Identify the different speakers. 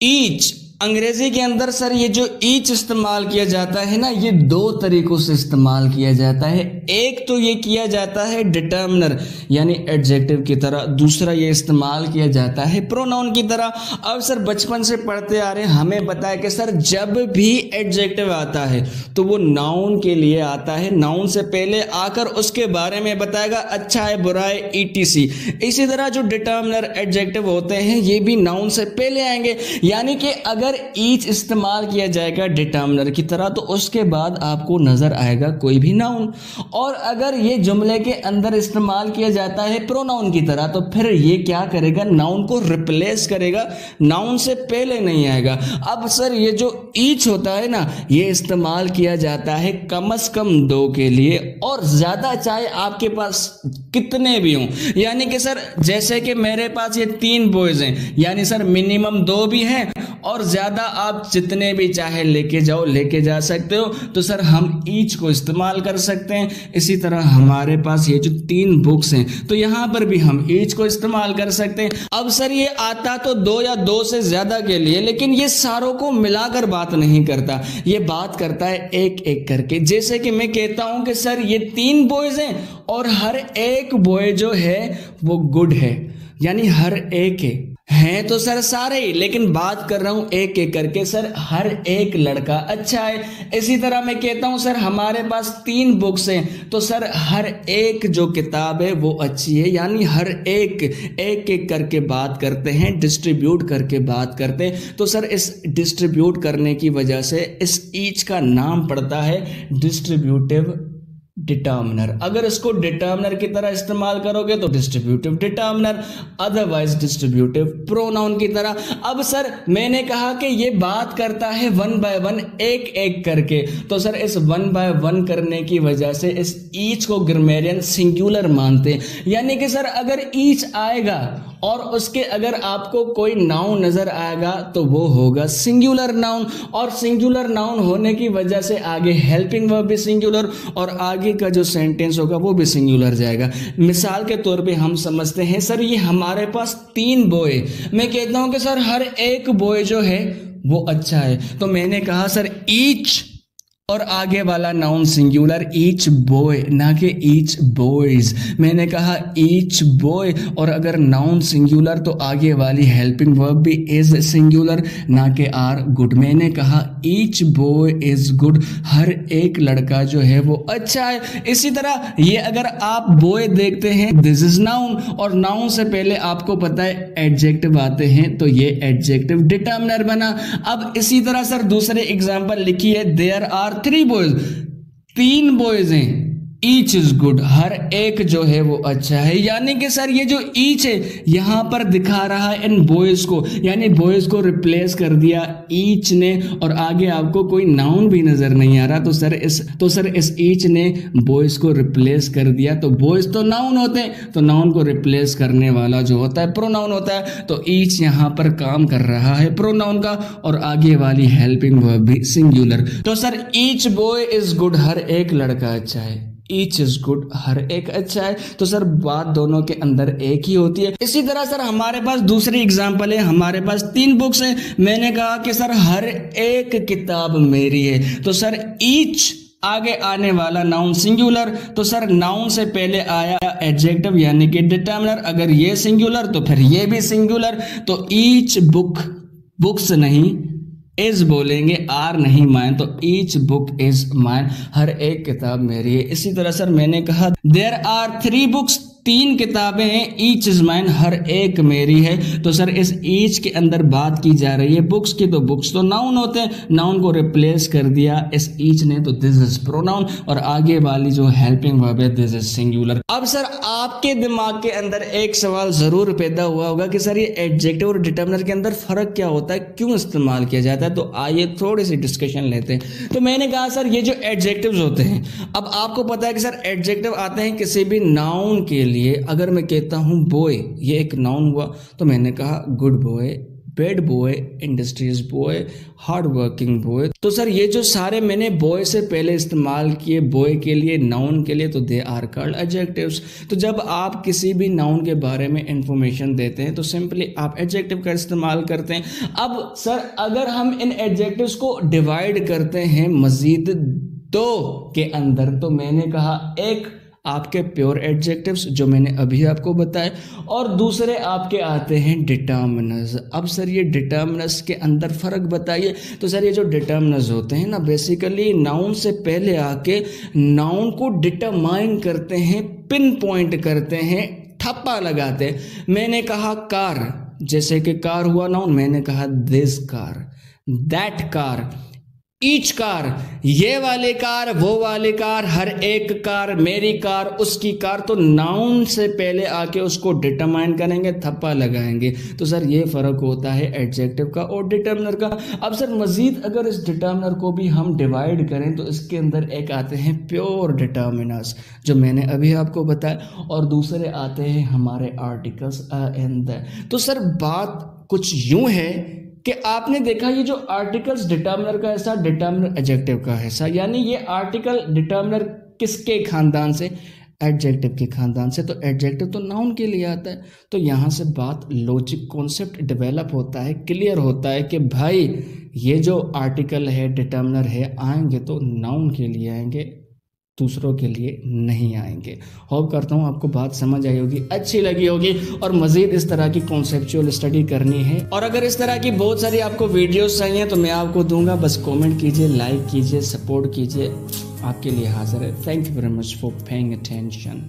Speaker 1: Each अंग्रेजी के अंदर सर ये जो ईच इस्तेमाल किया जाता है ना, ये दो तरीकों से इस्तेमाल किया जाता है। एक तो ये किया जाता है डिटर्मिनर यानी एडजेक्टिव की तरह, दूसरा ये इस्तेमाल किया जाता है प्रोनाउन की तरह। अब सर बचपन से पढ़ते आ रहे हैं, हमें पता है कि सर जब भी एडजेक्टिव आता है तो वो नाउन के लिए आता है, नाउन से पहले आकर उसके बारे में बताएगा अच्छा है बुरा है ईटीसी। इसी तरह जो डिटर्मिनर एडजेक्टिव होते हैं ये भी नाउन से पहले आएंगे, यानी कि अगर ईच इस्तेमाल किया जाएगा डिटर्मिनर की तरह तो उसके बाद आपको नजर आएगा कोई भी नाउन, और अगर ये जुमले के अंदर इस्तेमाल किया जाता है प्रोनाउन की तरह तो फिर ये क्या करेगा, नाउन को रिप्लेस करेगा, नाउन से पहले नहीं आएगा। अब सर ये जो ईच होता है ना, ये इस्तेमाल किया जाता है कम से कम दो के लिए, और ज्यादा चाहे आपके पास कितने भी हों। यानी कि सर जैसे कि मेरे पास ये 3 बॉयज हैं, यानी सर मिनिमम 2 भी हैं और ज्यादा आप जितने भी चाहे लेके जाओ, लेके जा सकते हो, तो सर हम ईच को इस्तेमाल कर सकते हैं। इसी तरह हमारे पास ये जो 3 बुक्स हैं तो यहां पर भी हम ईच को इस्तेमाल कर सकते हैं। अब सर ये आता तो 2 या 2 से ज्यादा के लिए, लेकिन ये सारों को मिलाकर बात नहीं करता, ये बात करता है एक एक करके। जैसे कि मैं कहता हूं कि सर ये 3 बॉयज हैं और हर एक बॉय जो है वो गुड है, यानी हर एक है तो सर सारे ही, लेकिन बात कर रहा हूं एक एक करके, सर हर एक लड़का अच्छा है। इसी तरह मैं कहता हूं सर हमारे पास 3 बुक्स हैं तो सर हर एक जो किताब है वो अच्छी है, यानी हर एक एक करके बात करते हैं, डिस्ट्रीब्यूट करके बात करते हैं। तो सर इस डिस्ट्रीब्यूट करने की वजह से इस ईच का नाम पड़ता है डिस्ट्रीब्यूटिव डिटर्मिनर। अगर इसको डिटर्मिनर की तरह इस्तेमाल करोगे तो distributive determiner, otherwise distributive pronoun की तरह। अब सर मैंने कहा कि ये बात करता है 1 बाय 1 एक एक करके, तो सर इस 1 बाय 1 करने की वजह से इस ईच को ग्रामेरियन सिंगुलर मानते हैं। यानी कि सर अगर ईच आएगा और उसके अगर आपको कोई नाउन नजर आएगा तो वो होगा सिंगुलर नाउन, और सिंगुलर नाउन होने की वजह से आगे हेल्पिंग वर्ब भी सिंगुलर और आगे का जो सेंटेंस होगा वो भी सिंगुलर जाएगा। मिसाल के तौर पे हम समझते हैं सर ये हमारे पास 3 बॉय, मैं कहता हूं कि सर हर एक बॉय जो है वो अच्छा है, तो मैंने कहा सर ईच और आगे वाला नाउन सिंगुलर, ईच बॉय ना कि ईच बॉयज। मैंने कहा ईच बॉय, और अगर नाउन सिंगुलर तो आगे वाली हेल्पिंग वर्ब भी इज सिंगुलर ना कि आर गुड। मैंने कहा ईच बॉय इज गुड, हर एक लड़का जो है वो अच्छा है। इसी तरह ये अगर आप बॉय देखते हैं दिस इज नाउन, और नाउन से पहले आपको पता है एडजेक्टिव आते हैं तो ये एडजेक्टिव डिटर्मिनर बना। अब इसी तरह सर दूसरे एग्जांपल लिखिए, देयर आर 3 बॉयज, 3 बॉयज हैं, ईच इज गुड, हर एक जो है वो अच्छा है। यानी कि सर ये जो ईच है यहां पर दिखा रहा है इन बॉयज को, यानी बॉयज को रिप्लेस कर दिया ईच ने, और आगे आपको कोई नाउन भी नजर नहीं आ रहा तो सर इस ईच ने बॉयज को रिप्लेस कर दिया। तो बॉयज तो नाउन होते हैं, तो नाउन को रिप्लेस करने वाला जो होता है प्रोनाउन होता है, तो ईच यहां पर काम कर रहा है प्रोनाउन का, और आगे वाली हेल्पिंग वर्ब भी सिंगुलर। तो sir each boy is good, हर एक लड़का अच्छा है, ईच इज गुड, हर एक अच्छा है। तो सर बात दोनों के अंदर एक ही होती है। इसी तरह सर हमारे पास दूसरी एग्जांपल है, हमारे पास 3 बुक्स हैं, मैंने कहा कि सर हर एक किताब मेरी है, तो सर ईच आगे आने वाला नाउन सिंगुलर, तो सर नाउन से पहले आया एडजेक्टिव यानी कि डिटर्मिनर, अगर ये सिंगुलर तो फिर ये भी सिंगुलर, तो ईच बुक, बुक्स नहीं इज बोलेंगे, आर नहीं माइन, तो ईच बुक इज माइन, हर एक किताब मेरी है। इसी तरह सर मैंने कहा देयर आर 3 बुक्स, 3 किताबें हैं, ईच इज माइन, हर एक मेरी है। तो सर इस ईच के अंदर बात की जा रही है बुक्स की, तो बुक्स तो नाउन होते हैं, नाउन को रिप्लेस कर दिया इस ईच ने, तो दिस इज प्रोनाउन, और आगे वाली जो हेल्पिंग वर्ब है दिस इज सिंगुलर। अब सर आपके दिमाग के अंदर एक सवाल जरूर पैदा हुआ होगा कि सर ये एडजेक्टिव और डिटर्मिनर के अंदर फर्क क्या होता है, क्यों इस्तेमाल किया जाता है, तो आइए थोड़ी सी डिस्कशन लेते हैं। तो मैंने कहा सर ये जो एडजेक्टिव्स होते हैं, अब आपको पता है कि सर एडजेक्टिव आते हैं किसी भी नाउन के लिए। अगर मैं कहता हूं बॉय, ये एक नाउन हुआ, तो मैंने कहा good boy, bad boy, industrious boy, hard working boy. तो सर ये जो सारे मैंने बॉय से पहले इस्तेमाल किए बॉय के लिए, नाउन के लिए, तो दे आर कॉल्ड एडजेक्टिव्स। तो जब आप किसी भी नाउन के बारे में इंफॉर्मेशन देते हैं तो सिंपली आप एडजेक्टिव का इस्तेमाल करते हैं। अब सर अगर हम इन एडजेक्टिव्स को डिवाइड करते हैं मजीद दो के अंदर, तो मैंने कहा एक आपके प्योर एडजेक्टिव्स जो मैंने अभी आपको बताए, और दूसरे आपके आते हैं डिटर्मिनर्स। अब सर ये डिटर्मिनर्स के अंदर फ़र्क बताइए। तो सर ये जो डिटर्मिनर्स होते हैं ना, बेसिकली नाउन से पहले आके नाउन को डिटरमाइन करते हैं, पिन पॉइंट करते हैं, ठप्पा लगाते हैं। मैंने कहा कार, जैसे कि कार हुआ नाउन, मैंने कहा this car, that car, each car, ये वाले कार, वो वाले कार, हर एक कार, मेरी कार, उसकी कार। तो नाउन से पहले आके उसको डिटरमाइन करेंगे, थप्पा लगाएंगे। तो सर ये फ़र्क होता है एडजेक्टिव का और डिटर्मिनर का। अब सर मज़ीद अगर इस डिटर्मिनर को भी हम डिवाइड करें तो इसके अंदर एक आते हैं प्योर डिटर्मिनर्स जो मैंने अभी आपको बताया, और दूसरे आते हैं हमारे आर्टिकल्स एंड द। तो सर बात कुछ यूँ है कि आपने देखा ये जो आर्टिकल्स डिटर्मिनर का ऐसा, डिटर्मिनर एडजेक्टिव का ऐसा, यानी ये आर्टिकल डिटर्मिनर किसके खानदान से, एडजेक्टिव के खानदान से। तो एडजेक्टिव तो नाउन के लिए आता है। तो यहाँ से बात लॉजिक कॉन्सेप्ट डेवलप होता है, क्लियर होता है कि भाई ये जो आर्टिकल है, डिटर्मिनर है, आएंगे तो नाउन के लिए आएंगे, दूसरों के लिए नहीं आएंगे। होप करता हूँ आपको बात समझ आई होगी, अच्छी लगी होगी, और मज़ीद इस तरह की कॉन्सेप्चुअल स्टडी करनी है। और अगर इस तरह की बहुत सारी आपको वीडियोस चाहिए तो मैं आपको दूंगा, बस कमेंट कीजिए, लाइक कीजिए, सपोर्ट कीजिए, आपके लिए हाजिर है। Thank you very much for paying attention.